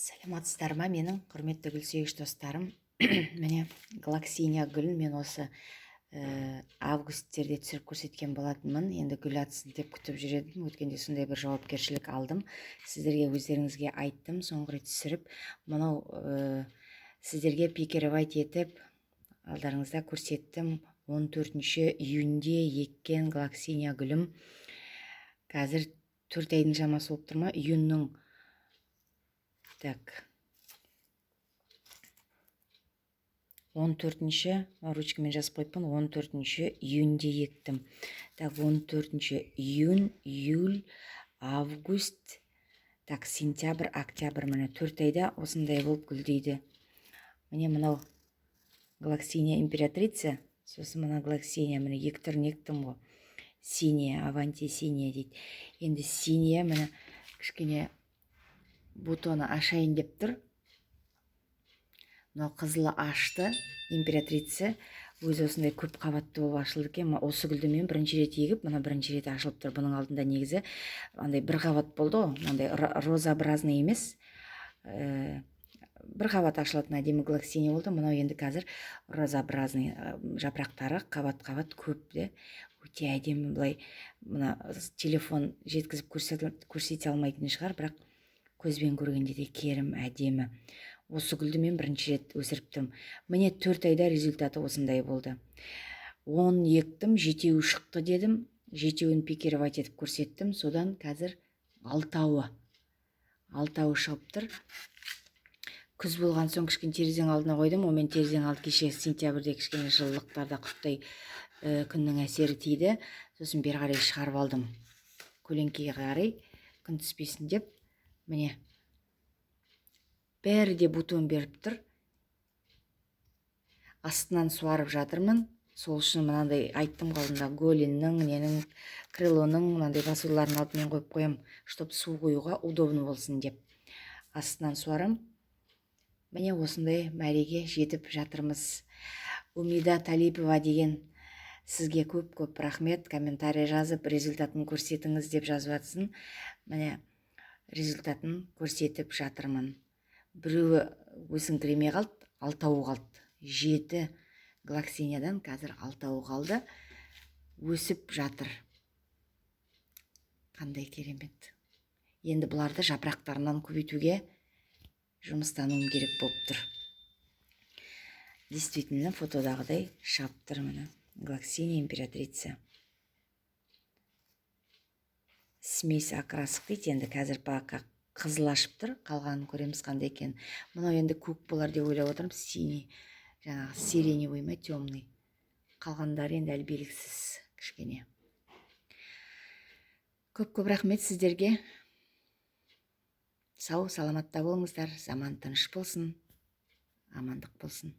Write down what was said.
Саламатсыздар ма менің құрметті гүлсүйгіш достарым. Міне глоксиния гүлін мен осы августтерде түсіріп көрсеткен болатынмын. Енді гүл атсын деп күтіп жүредім. Өткенде сондай бір жауапкершілік алдым. Сіздерге өздеріңізге айттым, соңғы рет түсіріп, мынау сіздерге пикеревайт етіп алдарыңызда көрсеттім. 14 июньде еккен глоксиния гүлім. Қазір 4 айдың шамасы болып тұр ма? Июньнің так 14-ші ручкамен жазып қойыппын, 14-ші июньде ектім. Так, 14-ші июнь, июль, август, так, сентябрь, октябрь, міне 4 айда осындай болып гүлдейді. Міне мынау глоксиния императрица, сосын мына глоксиния, міне екі түрін ектім ғой. Синия, аванти синия дейді. Енді синия міне кішкене бутоны ашайын деп тұр. Мынау қызылы ашты, императрица өзі осындай көп қабатты болып ашылды екен. Осы гүлді мен бірінші рет егіп, мына бірінші рет ашылып тұр. Бұның алдында негізі андай бір қабат болды ғой, мынандай розообразный емес, бір қабат ашылатын әдемі глоксиния болды. Мынау енді қазір розообразный, жапырақтары қабат-қабат көп де. Өте әдемі, былай мына телефон жеткізіп көрсете алмайтын шығар, бірақ көзбен көргенде де керім, әдемі. Осы гүлді мен бірінші рет өсіріптім. Міне 4 айда результаты осындай болды. 10 ектім, 7 шықты дедім. 7-ін пикеревайт етіп көрсеттім. Содан қазір 6-ы шығып тұр. Күз болған соң кішкене терезенің алдына қойдым. Мен терезенің алды кеше сентябрьде кішкене жылылықтарда құттай күннің әсері тиді. Сосын бері қарай шығарып алдым. Көлеңкеге қарай күн түспесін деп. Міне бәрі де бутон беріп тұр. Астынан суарып жатырмын. Сол үшін мынандай айттым қалдында голиннің, ненің, крылоның мынандай басуларын алып мен қойып қоям, чтоб су құюға удобно болсын деп. Астынан суарам. Міне осындай мәреге жетіп жатырмыз. Умида Талипова деген сізге көп рахмет. Комментарий жазып, результатын көрсетіңіз деп жазып жатсын. Міне результатын көрсетіп жатырмын. Біреуі өсіңкіремей қалды, 6-ы қалды. 7 глоксиниядан қазір 6-ы қалды. Өсіп жатыр. Қандай керемет. Енді бұларды жапырақтарынан көбейтуге жұмыстануым керек болып тұр. Действительно, фотодағыдай шығып тұр міне. Глоксиния императрица. Смесь окрасық дейді. Енді қазір пока қызыл ашып тұр. Қалғанын көреміз қандай екен. Мынау енді көк болар деп ойлап отырмын. Синий, жаңағы сиреневый ма, темный. Қалғандары енді әлі белгісіз кішкене. Көп рахмет сіздерге. Сау, саламатта болыңыздар. Заман тыныш болсын. Амандық болсын.